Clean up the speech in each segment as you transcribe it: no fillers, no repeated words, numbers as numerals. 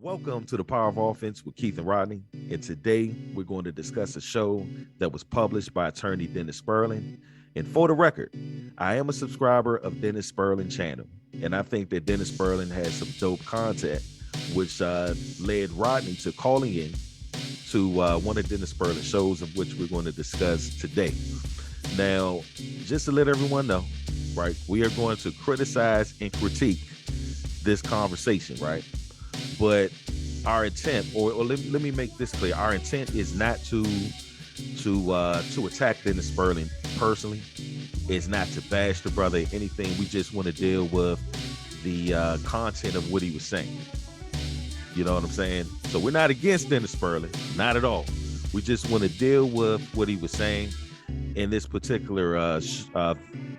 Welcome to the Power of Offense with Keith and Rodney. And today we're going to discuss a show that was published by attorney Dennis Spurling. And for the record, I am a subscriber of Dennis Spurling channel. And I think that Dennis Spurling has some dope content, which led Rodney to calling in to one of Dennis Spurling's shows, of which we're going to discuss today. Now, just to let everyone know, right, we are going to criticize and critique this conversation, right? But our intent, or let me make this clear, our intent is not to attack Dennis Spurling personally. It's not to bash the brother or anything. We just want to deal with the content of what he was saying. You know what I'm saying? So we're not against Dennis Spurling, not at all. We just want to deal with what he was saying in this particular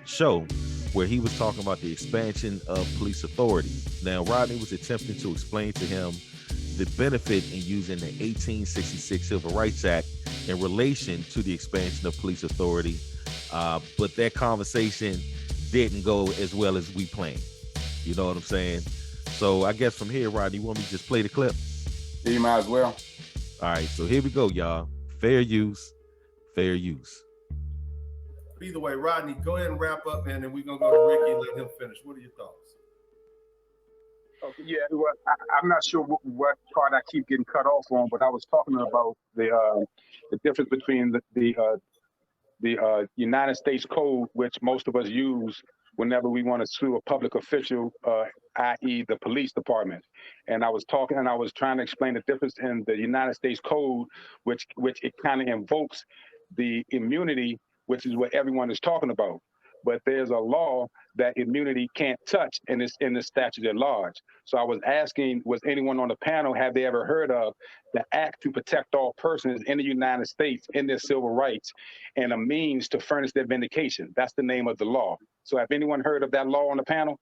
show, where he was talking about the expansion of police authority. Now, Rodney was attempting to explain to him the benefit in using the 1866 Civil Rights Act in relation to the expansion of police authority, but that conversation didn't go as well as we planned. You know what I'm saying? So I guess from here, Rodney, you want me to just play the clip? You might as well. All right, so here we go, y'all. Fair use, fair use. Either way, Rodney, go ahead and wrap up, and then we're going to go to Ricky and let him finish. What are your thoughts? Okay, yeah, well, I'm not sure what part I keep getting cut off on, but I was talking about the difference between the United States Code, which most of us use whenever we want to sue a public official, i.e. the police department. And I was trying to explain the difference in the United States Code, which it kind of invokes the immunity, which is what everyone is talking about. But there's a law that immunity can't touch, and it's in the statute at large. So I was asking, was anyone on the panel, have they ever heard of the Act to Protect All Persons in the United States in their civil rights and a means to furnish their vindication? That's the name of the law. So have anyone heard of that law on the panel?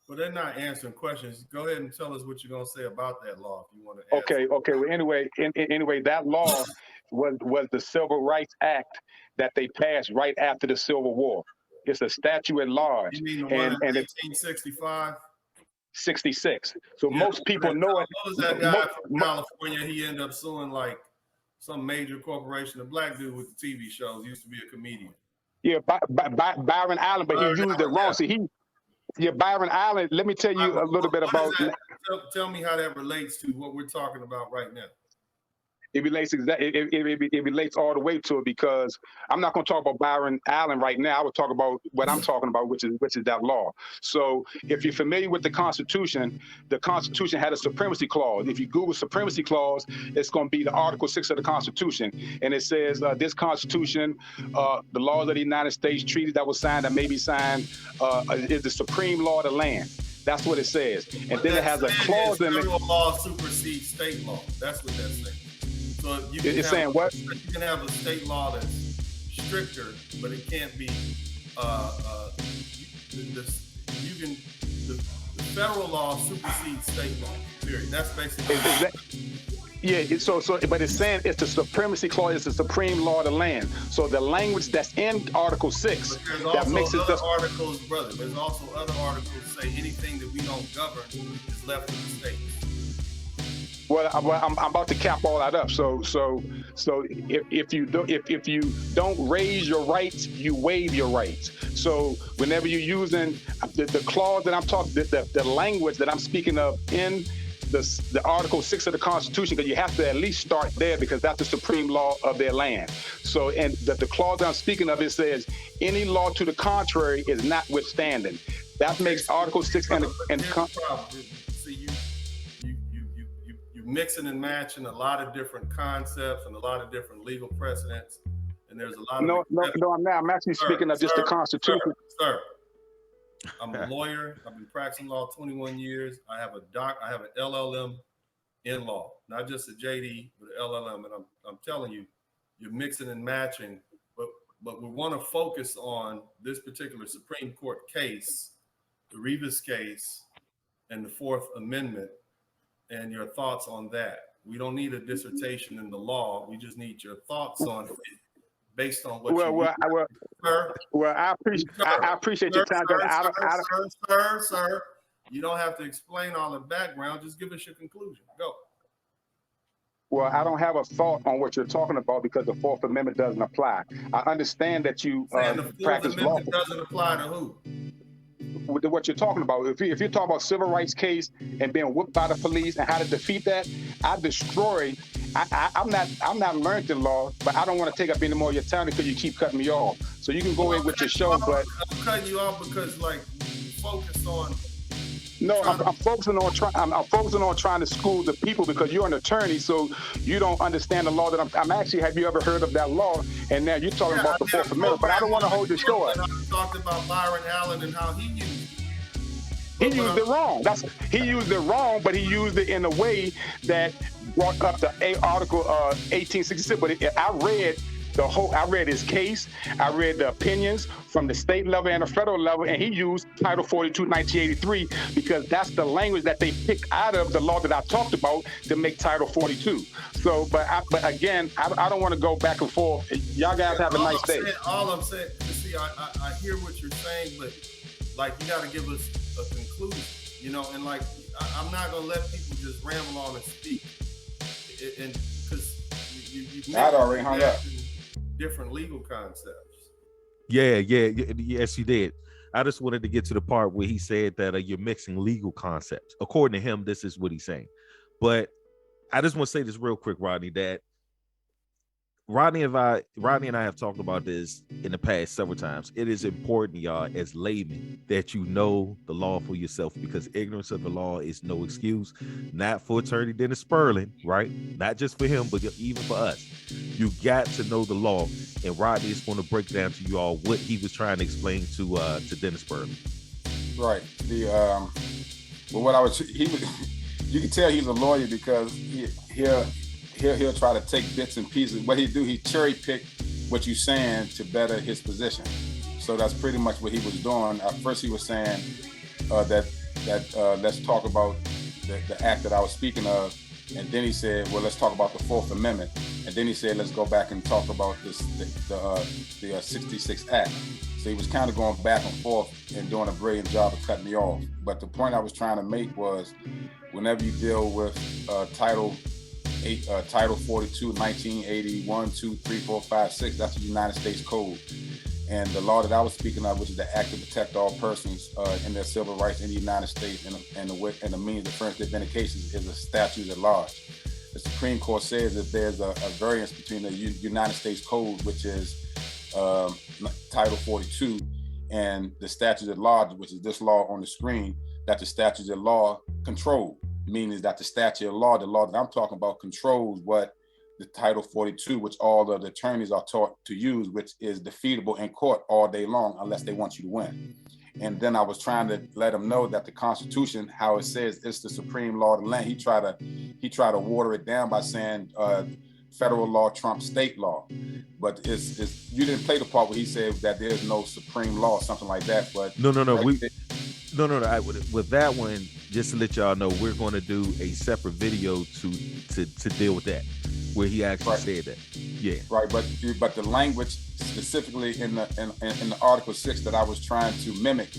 Well, they're not answering questions. Go ahead and tell us what you're going to say about that law if you want to answer. Okay. Well, anyway, that law was the Civil Rights Act that they passed right after the Civil War. It's a statute at large. You mean the one in 1865? 66. So yeah, most people know it. What was that guy from California? He ended up suing like some major corporation. A black dude with the TV shows, used to be a comedian. Yeah, Byron Allen, but he used it wrong. So Byron Allen. Let me tell you a little bit about. Tell me how that relates to what we're talking about right now. It relates it relates all the way to it, because I'm not going to talk about Byron Allen right now. I would talk about what I'm talking about, which is that law. So if you're familiar with the Constitution had a supremacy clause. If you Google supremacy clause, it's going to be the Article 6 of the Constitution, and it says this Constitution, the laws of the United States, treaties that was signed, that may be signed, is the supreme law of the land. That's what it says, and then it has a clause in it. Federal law supersedes state law. That's what that's saying. So you can it's saying what? You can have a state law that's stricter, but it can't be. The federal law supersedes state law. Period. That's basically. But it's saying it's the supremacy clause. It's the supreme law of the land. So the language that's in Article 6 that makes it. There's also other articles, brother. There's also other articles that say anything that we don't govern is left to the states. Well, I'm about to cap all that up. So if you don't raise your rights, you waive your rights. So whenever you're using the clause that I'm talking, the language that I'm speaking of in the Article 6 of the Constitution, because you have to at least start there, because that's the supreme law of their land. So, and the clause that I'm speaking of, it says any law to the contrary is notwithstanding. That makes Article 6 and mixing and matching a lot of different concepts and a lot of different legal precedents, and there's a lot of no, I'm not. I'm actually speaking of just the Constitution. Sir, I'm a lawyer. I've been practicing law 21 years. I have an LLM in law, not just a JD, but an LLM. And I'm telling you, you're mixing and matching. But we want to focus on this particular Supreme Court case, the Rivas case, and the Fourth Amendment, and your thoughts on that. We don't need a dissertation in the law. We just need your thoughts on it based on what I appreciate your time. Sir, You don't have to explain all the background. Just give us your conclusion. Go. Well, I don't have a thought on what you're talking about because the Fourth Amendment doesn't apply. I understand that you And the Fourth practice law. Amendment doesn't apply to who? With what you're talking about, if you're talking about civil rights case and being whooped by the police and how to defeat that, I'm not learned in law, but I don't want to take up any more of your time because you keep cutting me off. So you can go ahead with your show, but I'm cutting you off because like you focus on. No, I'm focusing on trying to school the people because you're an attorney, so you don't understand the law that I'm actually. Have you ever heard of that law? And now you're talking about the Fourth Amendment, but I don't want to hold the show up. I talked about Byron Allen and how he used it. He used it wrong. He used it wrong, but he used it in a way that brought up the Article 1866. But I read his case. I read the opinions from the state level and the federal level, and he used Title 42, 1983, because that's the language that they picked out of the law that I talked about to make Title 42. So, but again, I don't want to go back and forth. Y'all guys have a nice day. All I'm saying, see, I hear what you're saying, but like you got to give us a conclusion, you know, and like I'm not gonna let people just ramble on and speak, and because you I'd already hung up. Different legal concepts. Yes, you did. I just wanted to get to the part where he said that you're mixing legal concepts. According to him, this is what he's saying. But I just want to say this real quick, Rodney, that Rodney and I have talked about this in the past several times. It is important, y'all, as laymen, that you know the law for yourself, because ignorance of the law is no excuse, not for Attorney Dennis Spurling, right? Not just for him, but even for us. You got to know the law, and Rodney is going to break down to you all what he was trying to explain to Dennis Spurling. Right. You can tell he's a lawyer because he'll try to take bits and pieces. What he do, he cherry pick what you're saying to better his position. So that's pretty much what he was doing. At first he was saying that let's talk about the act that I was speaking of. And then he said, well, let's talk about the Fourth Amendment. And then he said, let's go back and talk about the 66 Act. So he was kind of going back and forth and doing a brilliant job of cutting me off. But the point I was trying to make was, whenever you deal with Title 42, 1980, 1, 2, 3, 4, 5, 6, that's the United States Code. And the law that I was speaking of, which is the Act to Protect All Persons in their civil rights in the United States and the means of defense their vindications, is a statute at large. The Supreme Court says that there's a variance between the United States Code, which is Title 42, and the statute at large, which is this law on the screen, that the statute at law control, meaning that the statute of law, the law that I'm talking about, controls what the Title 42, which all of the attorneys are taught to use, which is defeatable in court all day long unless they want you to win. And then I was trying to let them know that the Constitution, how it says it's the supreme law of the land, he tried to water it down by saying federal law trumps state law. But it's you didn't play the part where he said that there's no supreme law, something like that. But no. With that one, just to let y'all know, we're going to do a separate video to deal with that, where he actually said that. Yeah. Right, but the language specifically in the Article 6 that I was trying to mimic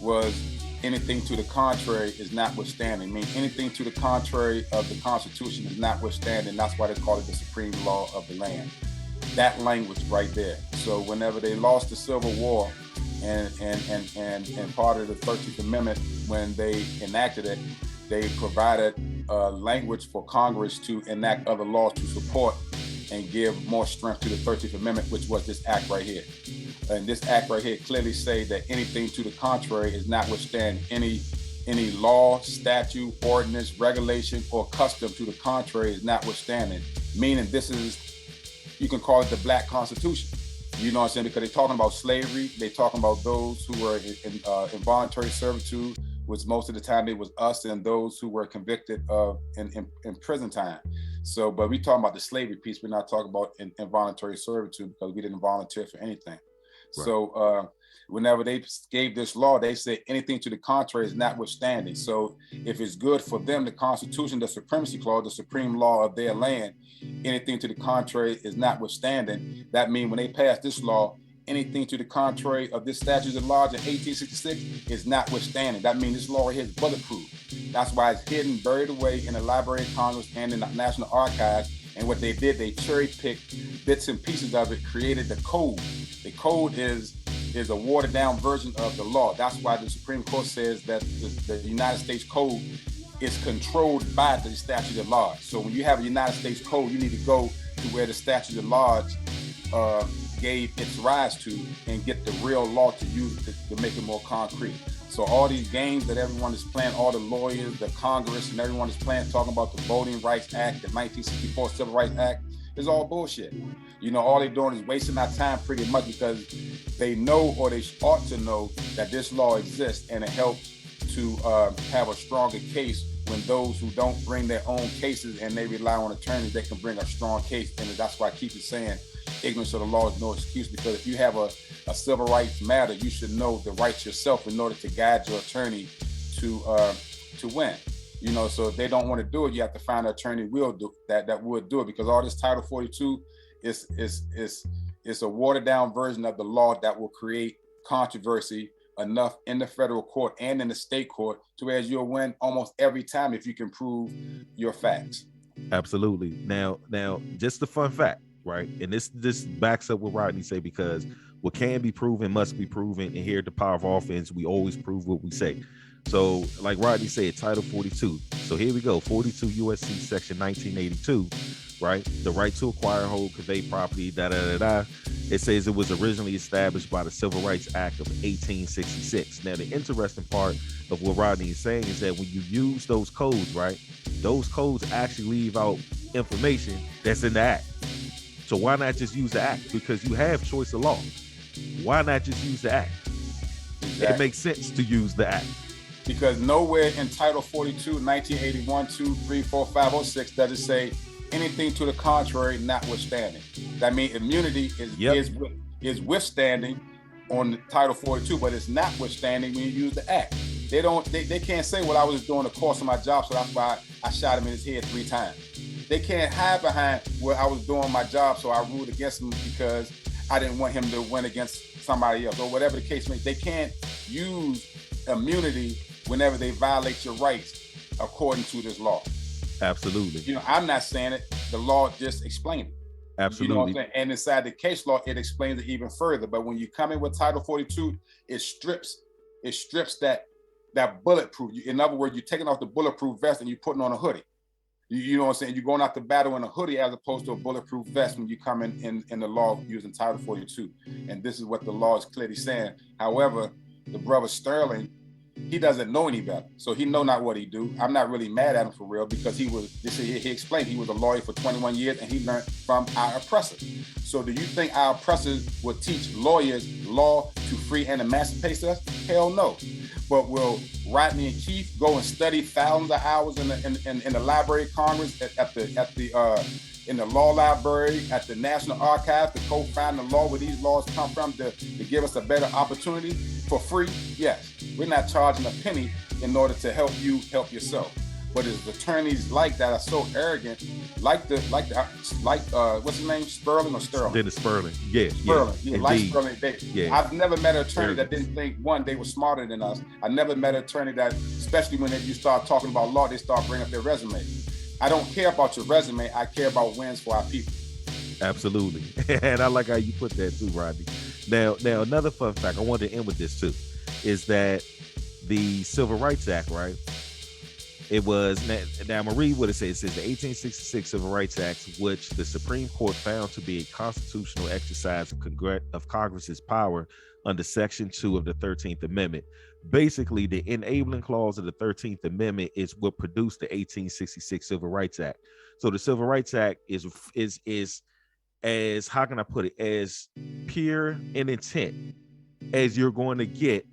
was anything to the contrary is notwithstanding. I mean, anything to the contrary of the Constitution is notwithstanding. That's why they call it the supreme law of the land. That language right there. So whenever they lost the Civil War and part of the 13th Amendment, when they enacted it, they provided language for Congress to enact other laws to support and give more strength to the 13th Amendment, which was this act right here. And this act right here clearly say that anything to the contrary is notwithstanding. Any law, statute, ordinance, regulation, or custom to the contrary is notwithstanding. Meaning this is, you can call it the Black Constitution. You know what I'm saying? Because they're talking about slavery. They're talking about those who were in involuntary servitude, which most of the time it was us, and those who were convicted of in prison time. So, but we talking about the slavery piece. We're not talking about involuntary servitude because we didn't volunteer for anything. Right. So whenever they gave this law, they said anything to the contrary is notwithstanding. So if it's good for them, the Constitution, the Supremacy Clause, the supreme law of their land, anything to the contrary is notwithstanding. That means when they pass this law, anything to the contrary of this statute of law in 1866 is notwithstanding. That means this law here is bulletproof. That's why it's hidden, buried away in the Library of Congress and in the National Archives. And what they did, they cherry-picked bits and pieces of it, created the code. The code is a watered-down version of the law. That's why the Supreme Court says that the United States Code is controlled by the statute of law. So when you have a United States Code, you need to go to where the statute of law gave its rise to and get the real law to use to make it more concrete. So all these games that everyone is playing, all the lawyers, the Congress, and everyone is playing, talking about the Voting Rights Act, the 1964 Civil Rights Act, is all bullshit. You know, all they're doing is wasting our time pretty much because they know, or they ought to know, that this law exists, and it helps to have a stronger case when those who don't bring their own cases and they rely on attorneys, they can bring a strong case. And that's why I keep it saying ignorance of the law is no excuse, because if you have a civil rights matter, you should know the rights yourself in order to guide your attorney to win. You know, so if they don't want to do it, you have to find an attorney will do that would do it, because all this Title 42 is a watered down version of the law that will create controversy enough in the federal court and in the state court to where you'll win almost every time if you can prove your facts. Absolutely. Now, just a fun fact, right? And this backs up what Rodney say, because what can be proven must be proven. And here at the Power of Offense, we always prove what we say. So like Rodney said, Title 42. So here we go. 42 USC section 1982, right? The right to acquire, hold, convey property, It says it was originally established by the Civil Rights Act of 1866. Now, the interesting part of what Rodney is saying is that when you use those codes, right, those codes actually leave out information that's in the act. So why not just use the act? Because you have choice of law. Why not just use the act? Exactly. It makes sense to use the act. Because nowhere in Title 42, 1981, 2, 3, 4, 5, or 6 does it say anything to the contrary notwithstanding. That means immunity is withstanding on Title 42, but it's notwithstanding when you use the act. They can't say, well, I was doing the course of my job, so that's why I shot him in his head 3 times. They can't hide behind, well, I was doing my job, so I ruled against him because I didn't want him to win against somebody else, or whatever the case may be. They can't use immunity whenever they violate your rights according to this law. Absolutely. You know, I'm not saying it. The law just explained it. Absolutely. You know what I'm saying? And inside the case law, it explains it even further. But when you come in with Title 42, it strips that bulletproof. In other words, you're taking off the bulletproof vest and you're putting on a hoodie. You know what I'm saying? You're going out to battle in a hoodie as opposed to a bulletproof vest when you come in the law using Title 42. And this is what the law is clearly saying. However, the brother Spurling, he doesn't know any better. So he know not what he do. I'm not really mad at him for real, because he explained he was a lawyer for 21 years and he learned from our oppressors. So do you think our oppressors will teach lawyers law to free and emancipate us? Hell no. But will Rodney and Keith go and study thousands of hours in the Library of Congress, in the law library, at the National Archives, to co-find the law where these laws come from to give us a better opportunity for free? Yes. We're not charging a penny in order to help you help yourself. But it's attorneys like that are so arrogant, like what's his name, Spurling or Sterling? Dennis Spurling, yeah, Spurling, yeah, like Spurling. I've never met an attorney that Arrogance. didn't think, one, they were smarter than us. I never met an attorney that, especially when you start talking about law, they start bringing up their resume. I don't care about your resume. I care about wins for our people. Absolutely. And I like how you put that too, Rodney. Now, another fun fact, I wanted to end with this too, is that the Civil Rights Act, right? It was, now I'm going to read what it says. It says the 1866 Civil Rights Act, which the Supreme Court found to be a constitutional exercise of Congress's power under Section 2 of the 13th Amendment. Basically, the enabling clause of the 13th Amendment is what produced the 1866 Civil Rights Act. So the Civil Rights Act is as, how can I put it, as pure in intent as you're going to get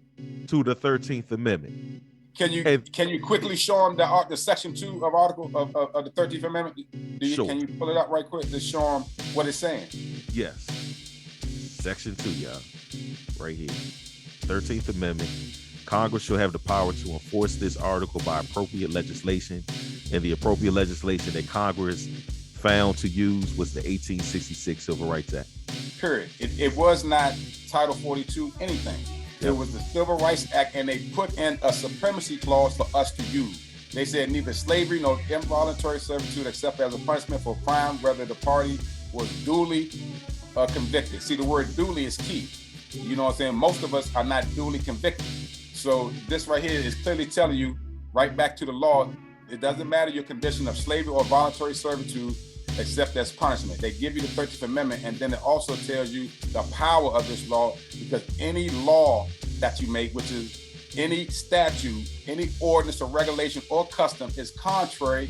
to the 13th Amendment. Can you quickly show them the Section 2 of Article of the 13th Amendment? Sure. Can you pull it up right quick to show them what it's saying? Yes. Section 2, y'all. Right here. 13th Amendment. Congress shall have the power to enforce this article by appropriate legislation. And the appropriate legislation that Congress found to use was the 1866 Civil Rights Act. Period. It was not Title 42, anything. There Yep. was the Civil Rights Act, and they put in a supremacy clause for us to use. They said neither slavery nor involuntary servitude except as a punishment for crime, whether the party was duly convicted. See, the word duly is key. You know what I'm saying? Most of us are not duly convicted. So this right here is clearly telling you, right back to the law, it doesn't matter your condition of slavery or voluntary servitude, except as punishment. They give you the 13th Amendment, and then it also tells you the power of this law, because any law that you make, which is any statute, any ordinance or regulation or custom, is contrary,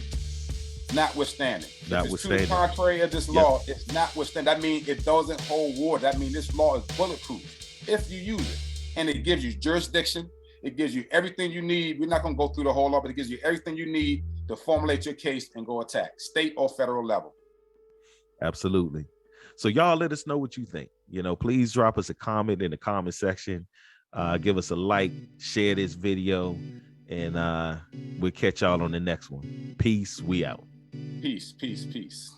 notwithstanding. If it's to the contrary of this law, it's notwithstanding. That means it doesn't hold water. That means this law is bulletproof if you use it. And it gives you jurisdiction. It gives you everything you need. We're not going to go through the whole law, but it gives you everything you need to formulate your case and go attack, state or federal level. Absolutely. So y'all let us know what you think. You know, please drop us a comment in the comment section. Give us a like, share this video, and we'll catch y'all on the next one. Peace. We out. Peace, peace, peace.